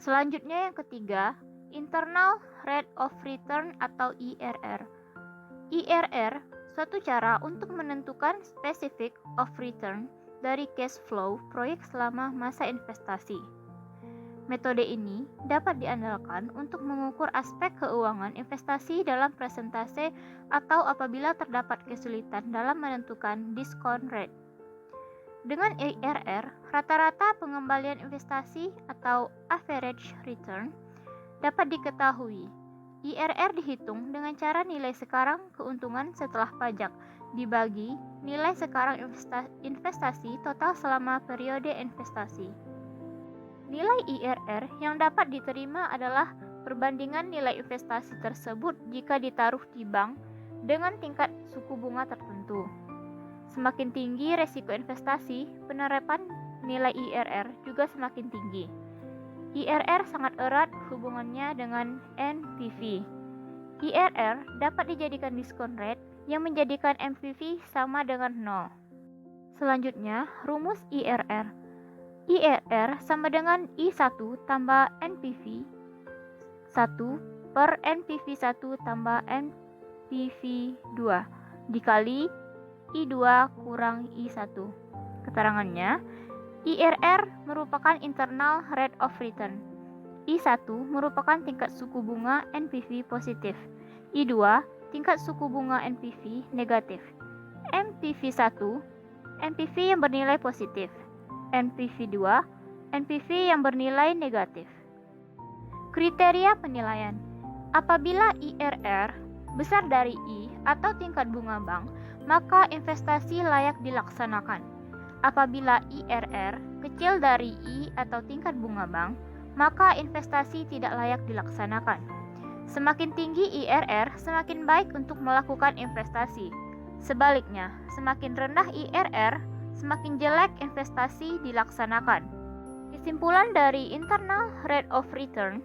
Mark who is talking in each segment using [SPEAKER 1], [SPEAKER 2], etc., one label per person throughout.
[SPEAKER 1] Selanjutnya yang ketiga, Internal Rate of Return atau IRR. IRR suatu cara untuk menentukan specific of return dari cash flow proyek selama masa investasi. Metode ini dapat diandalkan untuk mengukur aspek keuangan investasi dalam presentase atau apabila terdapat kesulitan dalam menentukan discount rate. Dengan IRR, rata-rata pengembalian investasi atau average return dapat diketahui. IRR dihitung dengan cara nilai sekarang keuntungan setelah pajak dibagi nilai sekarang investasi total selama periode investasi. Nilai IRR yang dapat diterima adalah perbandingan nilai investasi tersebut jika ditaruh di bank dengan tingkat suku bunga tertentu. Semakin tinggi resiko investasi, penerapan nilai IRR juga semakin tinggi. IRR sangat erat hubungannya dengan NPV. IRR dapat dijadikan discount rate yang menjadikan NPV sama dengan 0. Selanjutnya, rumus IRR. IRR sama dengan I1 tambah NPV 1 per NPV 1 tambah NPV 2 dikali I2 kurang I1. Keterangannya, IRR merupakan internal rate of return. I1 merupakan tingkat suku bunga NPV positif. I2 tingkat suku bunga NPV negatif. NPV 1 NPV yang bernilai positif. NPV 2 NPV yang bernilai negatif. Kriteria penilaian. Apabila IRR besar dari I atau tingkat bunga bank, maka investasi layak dilaksanakan. Apabila IRR kecil dari I atau tingkat bunga bank, maka investasi tidak layak dilaksanakan. Semakin tinggi IRR, semakin baik untuk melakukan investasi. Sebaliknya, semakin rendah IRR, semakin jelek investasi dilaksanakan. Kesimpulan dari Internal Rate of Return,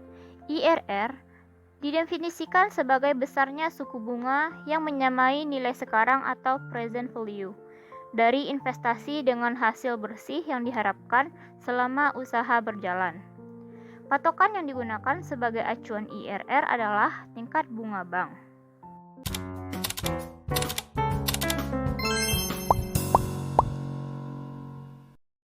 [SPEAKER 1] IRR, didefinisikan sebagai besarnya suku bunga yang menyamai nilai sekarang atau present value dari investasi dengan hasil bersih yang diharapkan selama usaha berjalan. Patokan yang digunakan sebagai acuan IRR adalah tingkat bunga bank.